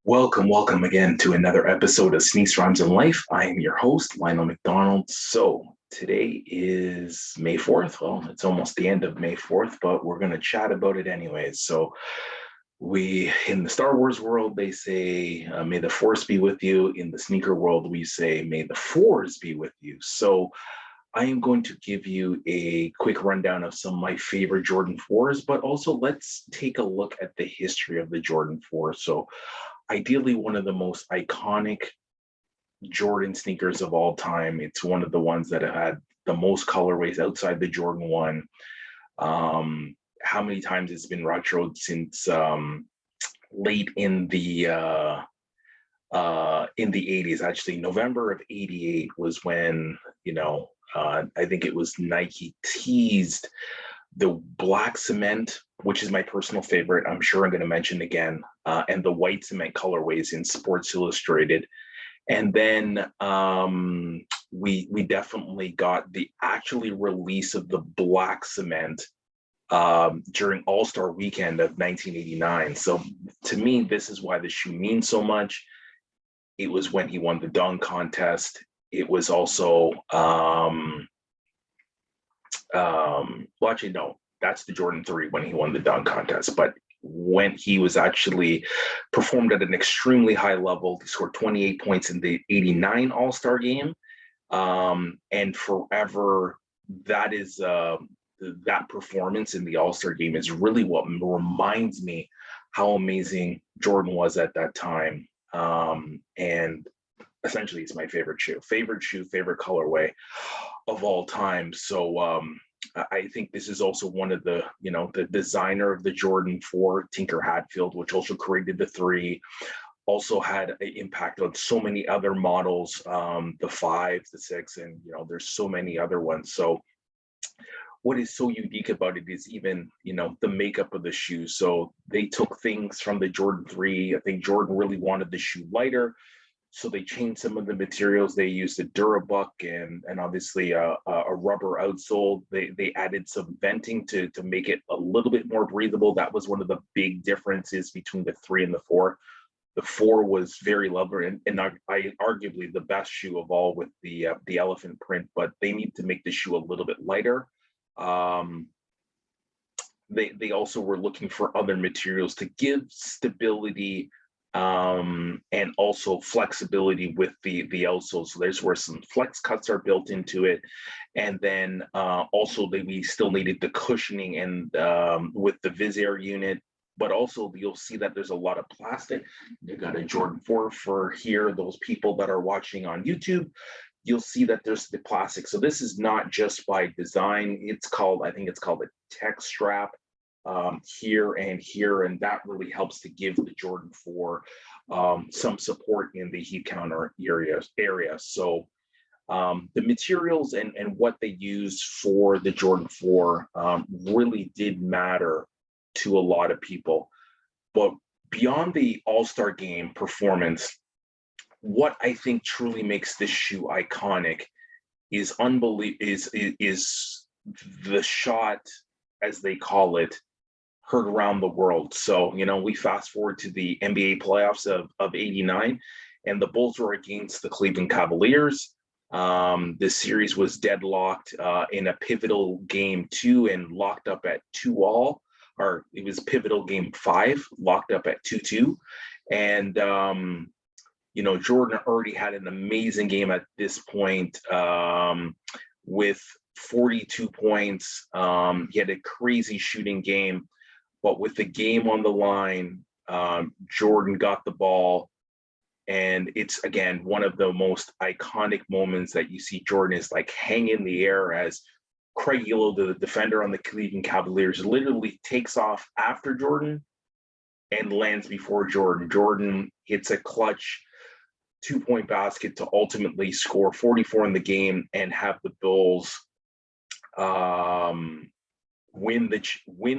Welcome again to another episode of Sneaks, Rhymes, and Life. I am your host, Lionel McDonald. So today is May 4th. Well, it's almost the end of May 4th, but we're going to chat about it anyways. So in the Star Wars world, they say, may the force be with you. In the sneaker world, we say, may the fours be with you. So I am going to give you a quick rundown of some of my favorite Jordan 4s, but also let's take a look at the history of the Jordan 4. So ideally one of the most iconic Jordan sneakers of all time. It's one of the ones that had the most colorways outside the Jordan 1. How many times it's been retroed since late in the 80s. Actually, November of 88 was when, I think it was Nike teased the black cement, which is my personal favorite. I'm sure I'm going to mention again, and the white cement colorways in Sports Illustrated. And then we definitely got the actually release of the black cement during All-Star Weekend of 1989. So to me, this is why the shoe means so much. It was when he won the dunk contest. It was also well, actually, no, that's the Jordan 3 when he won the dunk contest. But when he was actually performed at an extremely high level, he scored 28 points in the 89 All-Star game. And forever, that is that performance in the All-Star game is really what reminds me how amazing Jordan was at that time. And essentially, it's my favorite shoe, favorite colorway of all time. So I think this is also one of the designer of the Jordan 4, Tinker Hatfield, which also created the 3, also had an impact on so many other models, the 5, the 6, and there's so many other ones. So what is so unique about it is even the makeup of the shoe. So they took things from the Jordan 3. I think Jordan really wanted the shoe lighter, so they changed some of the materials. They used a Durabuck and obviously a rubber outsole. They added some venting to make it a little bit more breathable. That was one of the big differences between the 3 and the 4. The 4 was very leather and I arguably the best shoe of all with the elephant print, but they need to make the shoe a little bit lighter. They also were looking for other materials to give stability and also flexibility with the outsole. So there's where some flex cuts are built into it. And then also we still needed the cushioning and with the Visair unit, but also you'll see that there's a lot of plastic. You got a Jordan 4 for here, those people that are watching on YouTube, you'll see that there's the plastic. So this is not just by design. I think it's called a tech strap here and here, and that really helps to give the Jordan 4 some support in the heat counter area. So the materials and what they use for the Jordan 4 really did matter to a lot of people. But beyond the All-Star game performance, what I think truly makes this shoe iconic is is the shot, as they call it, heard around the world. So, we fast forward to the NBA playoffs of 89, and the Bulls were against the Cleveland Cavaliers. This series was deadlocked in a pivotal game 2 and locked up at 2-all, or it was pivotal game 5, locked up at 2-2. And, Jordan already had an amazing game at this point with 42 points. He had a crazy shooting game. But with the game on the line, Jordan got the ball. And it's, again, one of the most iconic moments that you see Jordan is like hang in the air as Craig Yellow, the defender on the Cleveland Cavaliers, literally takes off after Jordan and lands before Jordan. Jordan hits a clutch 2-point basket to ultimately score 44 in the game and have the Bulls win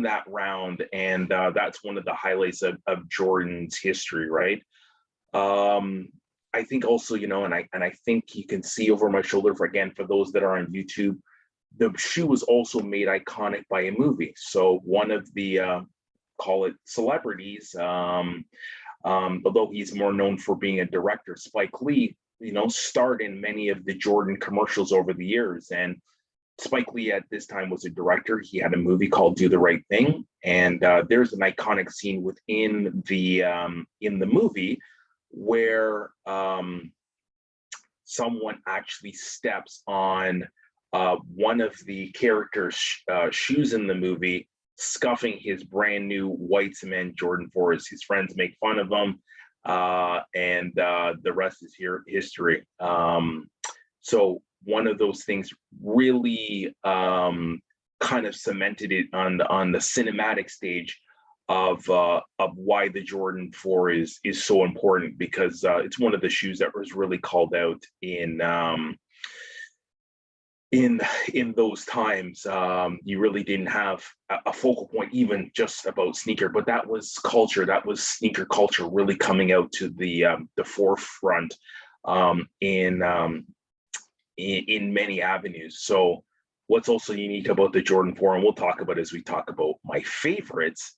that round. And that's one of the highlights of Jordan's history, right? I think also, and I think you can see over my shoulder for those that are on YouTube, the shoe was also made iconic by a movie. So one of the call it celebrities, Although he's more known for being a director, Spike Lee, starred in many of the Jordan commercials over the years. And Spike Lee at this time was a director. He had a movie called Do the Right Thing, and there's an iconic scene within the in the movie where someone actually steps on one of the characters' shoes in the movie, scuffing his brand new white cement Jordan 4s. His friends make fun of him, and the rest is history. So one of those things really kind of cemented it on the cinematic stage of why the Jordan 4 is so important, because it's one of the shoes that was really called out in those times. You really didn't have a focal point even just about sneaker, but that was culture. That was sneaker culture really coming out to the forefront in many avenues. So what's also unique about the Jordan 4, and we'll talk about as we talk about my favorites,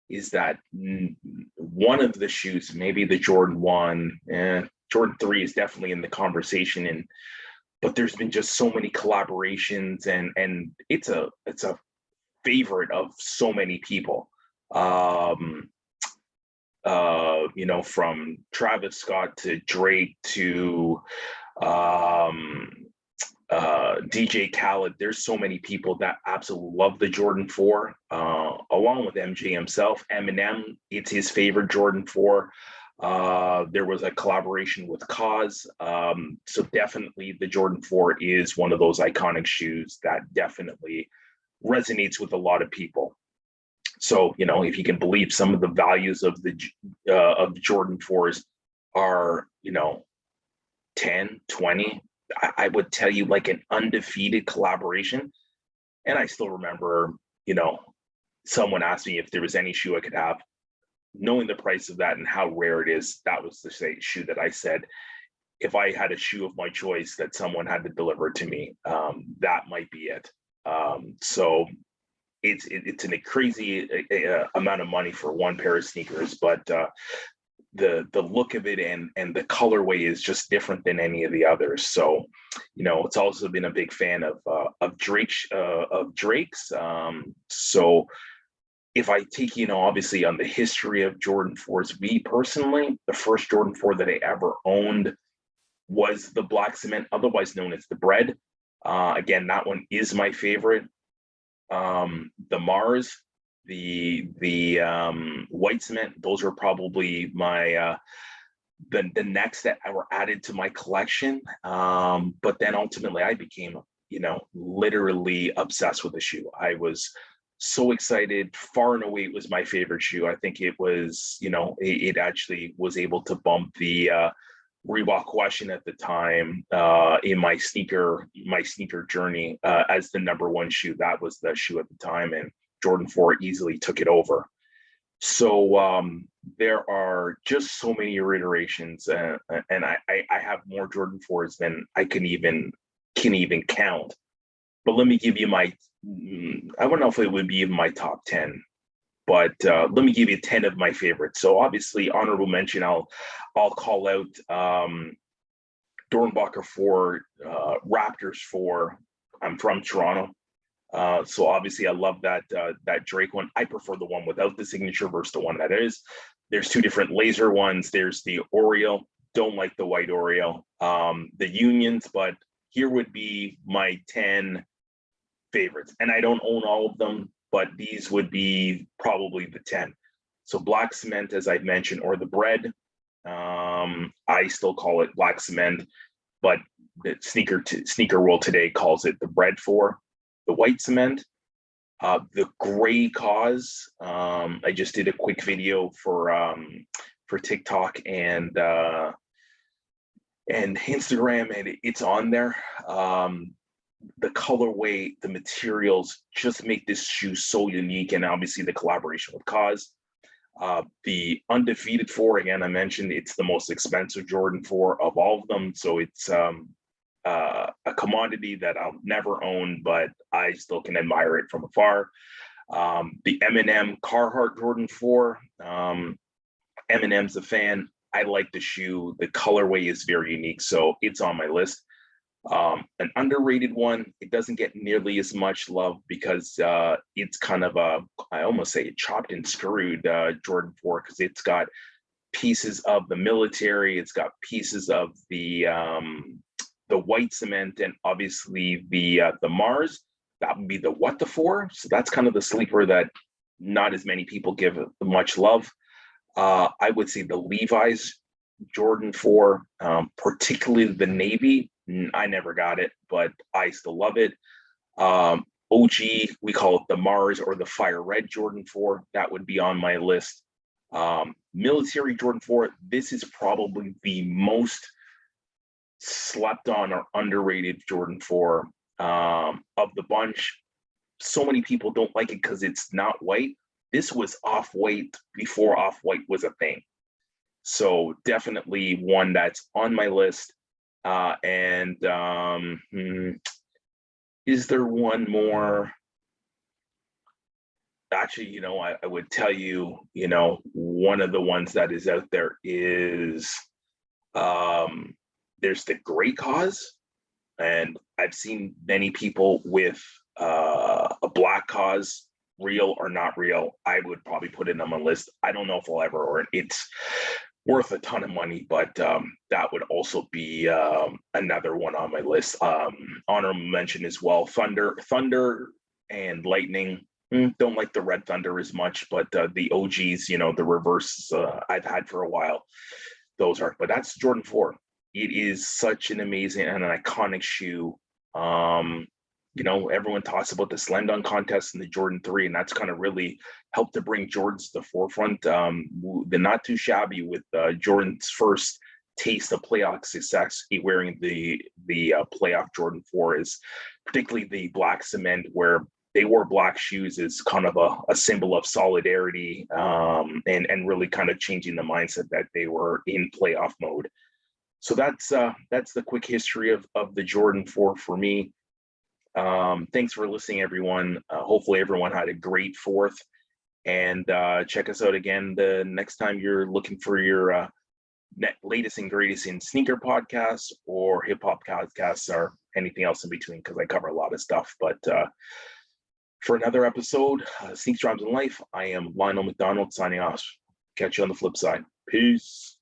is that one of the shoes, maybe the Jordan 1, Jordan 3 is definitely in the conversation, but there's been just so many collaborations, and it's a favorite of so many people. From Travis Scott to Drake to DJ Khaled. There's so many people that absolutely love the Jordan 4, along with MJ himself. Eminem, it's his favorite Jordan 4. There was a collaboration with Cause. So definitely the Jordan 4 is one of those iconic shoes that definitely resonates with a lot of people. So, if you can believe, some of the values of the Jordan 4s are, 10, 20. I would tell you, like, an undefeated collaboration. And I still remember, someone asked me if there was any shoe I could have. Knowing the price of that and how rare it is, that was the shoe that I said, if I had a shoe of my choice that someone had to deliver to me, that might be it. So it's a crazy amount of money for one pair of sneakers, but the look of it and the colorway is just different than any of the others. So, it's also been a big fan of Drake's. So if I take, obviously on the history of Jordan 4s, me personally, the first Jordan 4 that I ever owned was the black cement, otherwise known as the bread. Again, that one is my favorite. The Mars, the white cement, those are probably my the next that were added to my collection. But then ultimately I became, literally obsessed with the shoe. I was so excited. Far and away, it was my favorite shoe. I think it was, it actually was able to bump the Reebok question at the time in my sneaker journey as the number one shoe. That was the shoe at the time, and Jordan 4 easily took it over. So there are just so many iterations, and I have more Jordan 4s than I can even count. But let me give you my, I don't know if it would be in my top 10, but let me give you 10 of my favorites. So obviously, honorable mention, I'll call out Dornbacher 4, Raptors 4. I'm from Toronto. So obviously I love that Drake one. I prefer the one without the signature versus the one that is. There's two different laser ones. There's the Oreo. Don't like the white Oreo. The Unions, but here would be my 10 favorites. And I don't own all of them, but these would be probably the 10. So black cement, as I mentioned, or the bread. I still call it black cement, but the sneaker world today calls it the bread 4. The white cement, the gray Cause. I just did a quick video for TikTok and Instagram, and it's on there. The colorway, the materials just make this shoe so unique, and obviously the collaboration with Cause. The undefeated 4, again, I mentioned it's the most expensive Jordan 4 of all of them, so it's a commodity that I'll never own, but I still can admire it from afar. The Eminem Carhartt Jordan 4, Eminem's a fan. I like the shoe. The colorway is very unique, so it's on my list. An underrated one, it doesn't get nearly as much love because it's kind of I almost say chopped and screwed Jordan 4, because it's got pieces of the military, it's got pieces of the white cement, and obviously the Mars. That would be the what the 4. So that's kind of the sleeper that not as many people give much love. I would say the Levi's Jordan 4, particularly the navy. I never got it, but I still love it. OG, we call it the Mars or the Fire Red Jordan 4. That would be on my list. Military Jordan 4, this is probably the most slept on or underrated Jordan 4 of the bunch. So many people don't like it because it's not white. This was off-white before off-white was a thing. So definitely one that's on my list. Is there one more? Actually, I would tell you, one of the ones that is out there is there's the Great Cause. And I've seen many people with a Black Cause, real or not real. I would probably put it on my list. I don't know if I'll ever, or it's worth a ton of money, but that would also be another one on my list. Honorable mention as well, Thunder and Lightning. Don't like the Red Thunder as much, but the OGs, the reverse I've had for a while, those are. But that's Jordan 4. It is such an amazing and an iconic shoe. Everyone talks about the slam dunk contest and the Jordan 3, and that's kind of really helped to bring Jordans to the forefront. The Not Too Shabby with Jordan's first taste of playoff success, wearing the playoff Jordan 4, is particularly the black cement, where they wore black shoes as kind of a symbol of solidarity, and really kind of changing the mindset that they were in playoff mode. So that's the quick history of the Jordan 4 for me. Thanks for listening, everyone. Hopefully everyone had a great 4th, and check us out again the next time you're looking for your latest and greatest in sneaker podcasts or hip hop podcasts or anything else in between, because I cover a lot of stuff. But for another episode, Sneaks, Drums, and Life, I am Lionel McDonald signing off. Catch you on the flip side. Peace.